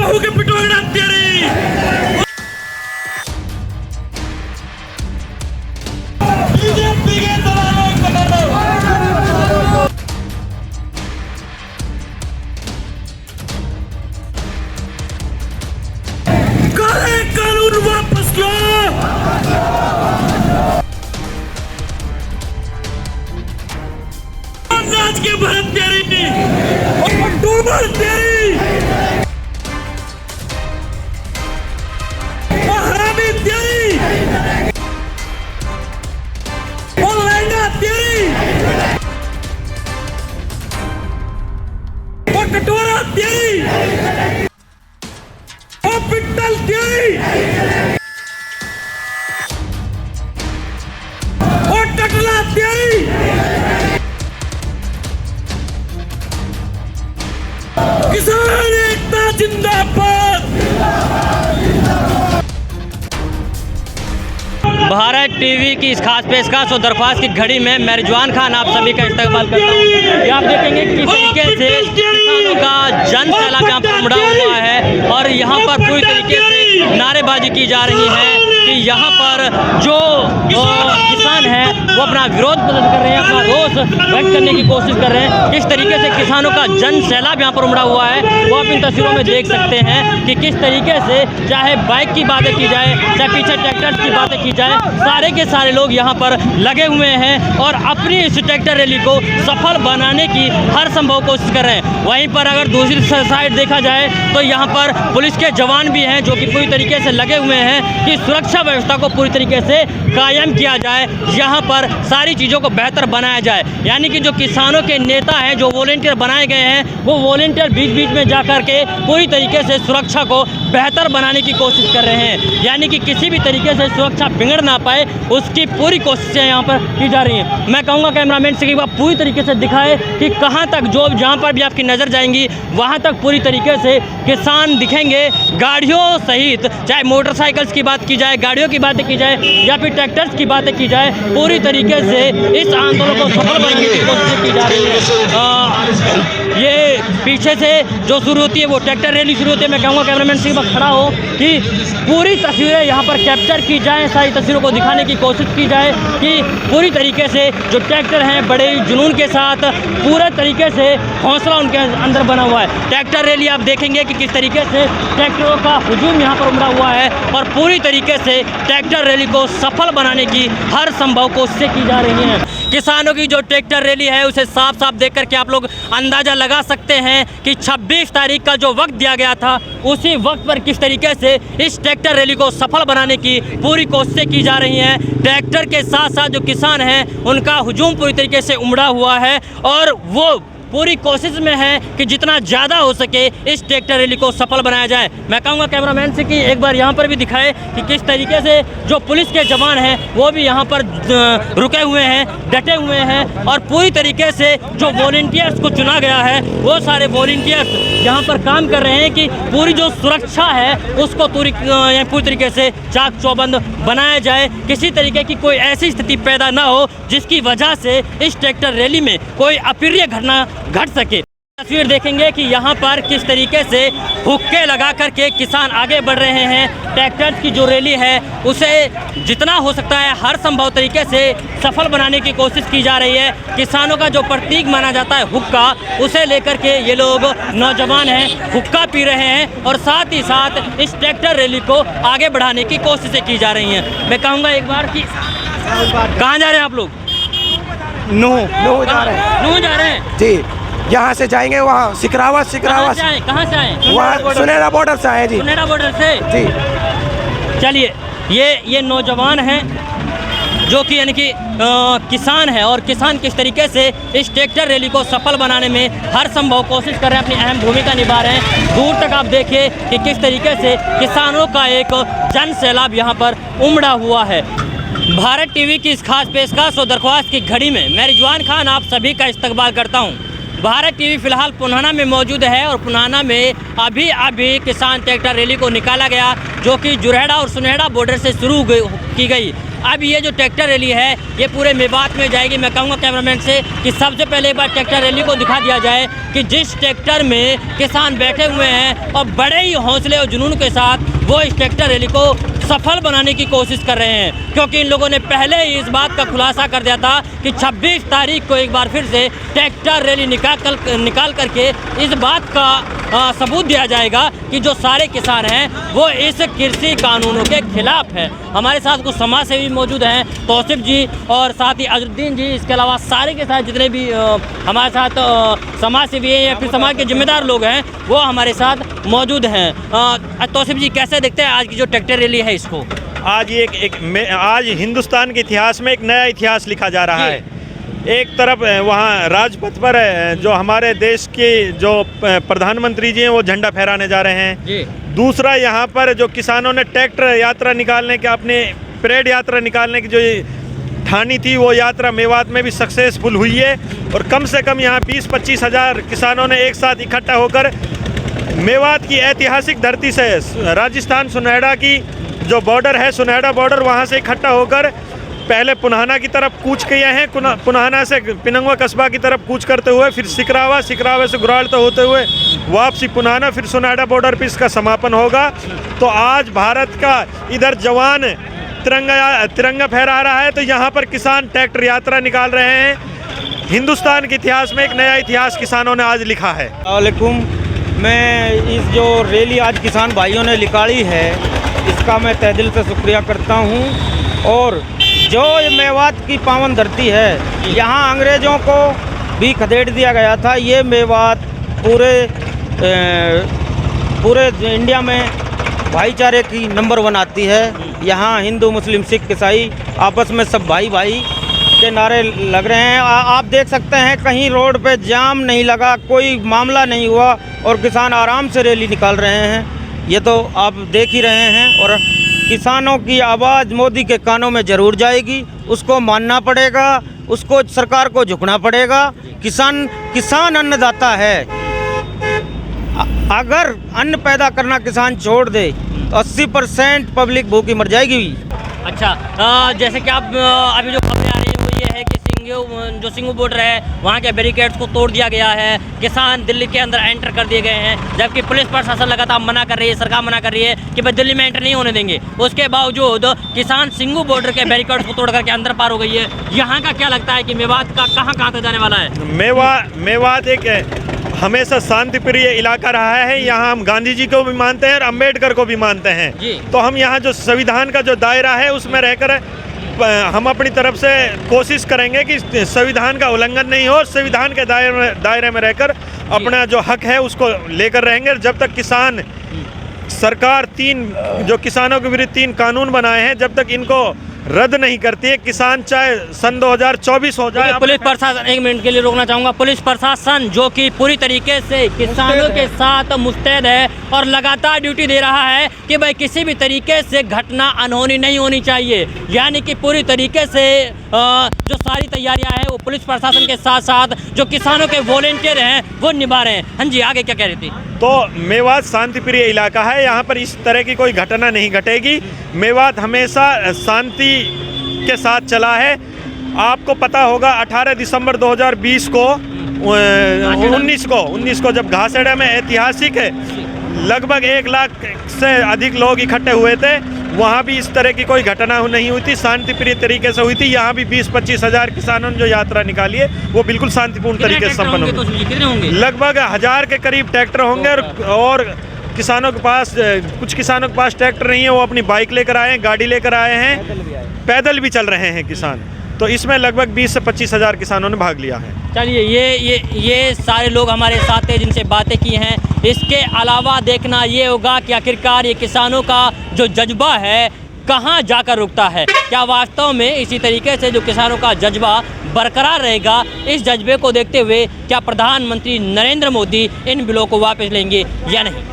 बहू के पिटवाना तेरी बीजेपी के दलालों काले कानून वापस लो। नाच के भरत तेरी अक्टूबर तेरी हरामी तेरी लैंडा तेरी कटोरा तेरी पिट्टल तेरी टकला तेरी किसान एकता जिंदाबाद। भारत टीवी की इस खास पेशकश और दरख्वास्त की घड़ी में मैं रिजवान खान आप सभी का इस्तकबाल करता हूँ। ये आप देखेंगे कि किस तरीके से किसानों का जन सैलाब यहाँ पर उमड़ा हुआ है और यहाँ पर पूरी तरीके से नारेबाजी की जा रही है कि यहाँ पर जो किसान हैं वो अपना विरोध प्रदर्शन कर रहे हैं, अपना रोष व्यक्त करने की कोशिश कर रहे हैं। किस तरीके से किसानों का जन सैलाब यहाँ पर उमड़ा हुआ है वो आप इन तस्वीरों में देख सकते हैं कि किस तरीके से चाहे बाइक की बातें की जाए, चाहे पीछे ट्रैक्टर की बातें की जाए, सारे के सारे लोग यहाँ पर लगे हुए हैं और अपनी इस ट्रैक्टर रैली को सफल बनाने की हर संभव कोशिश कर रहे हैं। वहीं पर अगर दूसरी साइड देखा जाए तो यहाँ पर पुलिस के जवान भी हैं जो कि पूरी तरीके से लगे हुए हैं कि सुरक्षा व्यवस्था को पूरी तरीके से कायम किया जाए, यहाँ पर सारी चीज़ों को बेहतर बनाया जाए। यानी कि जो किसानों के नेता हैं, जो वॉलंटियर बनाए गए हैं, वो वॉलंटियर बीच बीच में जा कर के पूरी तरीके से सुरक्षा को बेहतर बनाने की कोशिश कर रहे हैं। यानी कि किसी भी तरीके से सुरक्षा बिगड़ ना पाए उसकी पूरी कोशिशें यहाँ पर की जा रही हैं। मैं कहूँगा कैमरामैन से कि वह पूरी तरीके से दिखाए कि कहाँ तक जो जहाँ पर भी आपकी नज़र जाएंगी वहाँ तक पूरी तरीके से किसान दिखेंगे, गाड़ियों सहित, चाहे मोटरसाइकिल्स की बात की जाए, गाड़ियों की बातें की जाए या फिर ट्रैक्टर्स की बातें की जाए, पूरी तरीके से इस आंदोलन को सफल बनाने की कोशिश की जा रही है। ये पीछे से जो शुरू होती है वो ट्रैक्टर रैली शुरू होती है। मैं कहूँगा कैमरामैन से खड़ा हो कि पूरी तस्वीरें यहाँ पर कैप्चर की जाएँ, सारी तस्वीरों को दिखाने की कोशिश की जाए कि पूरी तरीके से जो ट्रैक्टर हैं बड़े जुनून के साथ पूरे तरीके से हौसला उनके अंदर बना हुआ है। ट्रैक्टर रैली आप देखेंगे कि किस तरीके से ट्रैक्टरों का हुजूम यहाँ पर उमड़ा हुआ है और पूरी तरीके से ट्रैक्टर रैली को सफल बनाने की हर संभव कोशिशें की जा रही हैं। किसानों की जो ट्रैक्टर रैली है उसे साफ साफ देख करके आप लोग अंदाज़ा लगा सकते हैं कि 26 तारीख का जो वक्त दिया गया था उसी वक्त पर किस तरीके से इस ट्रैक्टर रैली को सफल बनाने की पूरी कोशिशें की जा रही हैं। ट्रैक्टर के साथ साथ जो किसान हैं उनका हुजूम पूरी तरीके से उमड़ा हुआ है और वो पूरी कोशिश में है कि जितना ज़्यादा हो सके इस ट्रैक्टर रैली को सफल बनाया जाए। मैं कहूँगा कैमरामैन से कि एक बार यहाँ पर भी दिखाए कि किस तरीके से जो पुलिस के जवान हैं वो भी यहाँ पर रुके हुए हैं, डटे हुए हैं और पूरी तरीके से जो वॉलंटियर्स को चुना गया है वो सारे वॉलंटियर्स यहाँ पर काम कर रहे हैं कि पूरी जो सुरक्षा है उसको पूरी तरीके से चाक चौबंद बनाया जाए, किसी तरीके की कोई ऐसी स्थिति पैदा ना हो जिसकी वजह से इस ट्रैक्टर रैली में कोई अप्रिय घटना घट सके। तस्वीर देखेंगे कि यहाँ पर किस तरीके से हुक्के लगा करके किसान आगे बढ़ रहे हैं। ट्रैक्टर्स की जो रैली है उसे जितना हो सकता है हर संभव तरीके से सफल बनाने की कोशिश की जा रही है। किसानों का जो प्रतीक माना जाता है हुक्का, उसे लेकर के ये लोग नौजवान हैं हुक्का पी रहे हैं और साथ ही साथ इस ट्रैक्टर रैली को आगे बढ़ाने की कोशिशें की जा रही हैं। मैं कहूँगा एक बार कि कहाँ जा रहे हैं आप लोग? नूह जा रहे हैं जी। यहाँ से जाएंगे वहाँ सिकरावत कहाँ से आए? वहाँ सुनेरा बॉर्डर से आए जी। सुनेरा बॉर्डर से जी। चलिए ये नौजवान हैं जो कि यानी कि किसान है और किसान किस तरीके से इस ट्रैक्टर रैली को सफल बनाने में हर संभव कोशिश कर रहे हैं, अपनी अहम भूमिका निभा रहे हैं। दूर तक आप देखिए कि किस तरीके से किसानों का एक जन सैलाब यहाँ पर उमड़ा हुआ है। भारत टीवी की इस खास पेशकश और दरख्वास्त की घड़ी में मैं रिजवान खान आप सभी का इस्तकबाल करता हूँ। भारत टीवी फिलहाल पुनाना में मौजूद है और पुनाना में अभी किसान ट्रैक्टर रैली को निकाला गया जो कि जुरहेड़ा और सुनेहड़ा बॉर्डर से शुरू की गई। अब ये जो ट्रैक्टर रैली है ये पूरे मेवात में जाएगी। मैं कहूँगा कैमरामैन से कि सबसे पहले एक बार ट्रैक्टर रैली को दिखा दिया जाए कि जिस ट्रैक्टर में किसान बैठे हुए हैं और बड़े ही हौसले और जुनून के साथ वो इस ट्रैक्टर रैली को सफल बनाने की कोशिश कर रहे हैं, क्योंकि इन लोगों ने पहले ही इस बात का खुलासा कर दिया था कि 26 तारीख को एक बार फिर से ट्रैक्टर रैली निकाल करके इस बात का सबूत दिया जाएगा कि जो सारे किसान हैं वो इस कृषि कानूनों के खिलाफ है। हमारे साथ कुछ समाज सेवी मौजूद हैं, तौसिफ जी और साथ ही अजरुद्दीन जी, इसके अलावा सारे के साथ जितने भी हमारे साथ समाज सेवी हैं या फिर समाज के जिम्मेदार लोग हैं वो हमारे साथ मौजूद हैं। तौसिफ जी, कैसे देखते हैं आज की जो ट्रैक्टर रैली है इसको? आज आज हिंदुस्तान के इतिहास में एक नया इतिहास लिखा जा रहा है। एक तरफ वहाँ राजपथ पर जो हमारे देश के जो प्रधानमंत्री जी हैं वो झंडा फहराने जा रहे हैं। दूसरा यहाँ पर जो किसानों ने ट्रैक्टर यात्रा निकालने के, अपने परेड यात्रा निकालने की जो ठानी थी वो यात्रा मेवात में भी सक्सेसफुल हुई है और कम से कम यहाँ 20-25 हज़ार किसानों ने एक साथ इकट्ठा होकर मेवात की ऐतिहासिक धरती से राजस्थान सुनहरा की जो बॉर्डर है, सुनहरा बॉर्डर, वहाँ से इकट्ठा होकर पहले पुनाहना की तरफ कूच किए हैं। पुनाहना से पिनंगवा कस्बा की तरफ कूच करते हुए फिर सिकरावा से गुराड़ते होते हुए वापसी पुनाहना, फिर सुनहरा बॉर्डर पर इसका समापन होगा। तो आज भारत का इधर जवान तिरंगा फहरा रहा है, तो यहाँ पर किसान ट्रैक्टर यात्रा निकाल रहे हैं। हिंदुस्तान के इतिहास में एक नया इतिहास किसानों ने आज लिखा है। वालेकुम, मैं इस जो रैली आज किसान भाइयों ने निकाली है इसका मैं तहे दिल से शुक्रिया करता हूँ। और जो ये मेवात की पावन धरती है, यहाँ अंग्रेज़ों को भी खदेड़ दिया गया था। ये मेवात पूरे इंडिया में भाईचारे की नंबर 1 आती है। यहाँ हिंदू, मुस्लिम, सिख, ईसाई आपस में सब भाई भाई के नारे लग रहे हैं। आप देख सकते हैं कहीं रोड पे जाम नहीं लगा, कोई मामला नहीं हुआ और किसान आराम से रैली निकाल रहे हैं। ये तो आप देख ही रहे हैं। और किसानों की आवाज़ मोदी के कानों में ज़रूर जाएगी, उसको मानना पड़ेगा, उसको सरकार को झुकना पड़ेगा। किसान अन्नदाता है। अगर अन्न पैदा करना किसान छोड़ दे तो 80% पब्लिक भूखी मर जाएगी। अच्छा, जैसे कि आप अभी जो खबरें आ रही हैं वो ये है कि सिंघू बॉर्डर है वहाँ के बैरिकेड्स को तोड़ दिया गया है, किसान दिल्ली के अंदर एंटर कर दिए गए हैं, जबकि पुलिस प्रशासन लगातार मना कर रही है, सरकार मना कर रही है कि भाई दिल्ली में एंटर नहीं होने देंगे। उसके बावजूद किसान सिंघू बॉर्डर के बैरिकेड्स को तोड़ करके अंदर पार हो गई है। यहाँ का क्या लगता है कि मेवात का कहाँ तक जाने वाला है? मेवात एक हमेशा शांति प्रिय इलाका रहा है। यहाँ हम गांधी जी को भी मानते हैं और अम्बेडकर को भी मानते हैं। तो हम यहाँ जो संविधान का जो दायरा है उसमें रहकर हम अपनी तरफ से कोशिश करेंगे कि संविधान का उल्लंघन नहीं हो, संविधान के दायरे में रहकर अपना जो हक है उसको लेकर रहेंगे। जब तक किसान सरकार जो किसानों के विरुद्ध 3 कानून बनाए हैं, जब तक इनको रद्द नहीं करती है, किसान चाहे सन 2024 हो जाए। पुलिस प्रशासन, 1 मिनट के लिए रोकना चाहूँगा। पुलिस प्रशासन जो कि पूरी तरीके से किसानों के साथ मुस्तैद है और लगातार ड्यूटी दे रहा है कि भाई किसी भी तरीके से घटना अनहोनी नहीं होनी चाहिए, यानी कि पूरी तरीके से जो सारी तैयारियां हैं वो पुलिस प्रशासन के साथ साथ जो किसानों के वॉलेंटियर हैं वो निभा रहे हैं। हाँ जी, आगे क्या कह रही थी? तो मेवात शांति प्रिय इलाका है, यहाँ पर इस तरह की कोई घटना नहीं घटेगी। मेवात हमेशा शांति के साथ चला है। आपको पता होगा 18 दिसंबर 2020 को 19 को जब घासेड़ा में ऐतिहासिक लगभग 1 लाख से अधिक लोग इकट्ठे हुए थे, वहाँ भी इस तरह की कोई घटना नहीं हुई थी, शांति प्रिय तरीके से हुई थी। यहाँ भी 20-25 हज़ार किसानों ने जो यात्रा निकाली है वो बिल्कुल शांतिपूर्ण तरीके से संपन्न होंगे। लगभग 1000 के करीब ट्रैक्टर होंगे और किसानों के पास, कुछ किसानों के पास ट्रैक्टर नहीं है, वो अपनी बाइक लेकर आए हैं, गाड़ी लेकर आए हैं, पैदल भी चल रहे हैं किसान। तो इसमें लगभग 20 से 25 हज़ार किसानों ने भाग लिया है। चलिए, ये सारे लोग हमारे साथ हैं जिनसे बातें की हैं। इसके अलावा देखना ये होगा कि आखिरकार ये किसानों का जो जज्बा है कहाँ जाकर रुकता है। क्या वास्तव में इसी तरीके से जो किसानों का जज्बा बरकरार रहेगा? इस जज्बे को देखते हुए क्या प्रधानमंत्री नरेंद्र मोदी इन बिलों को वापस लेंगे या नहीं?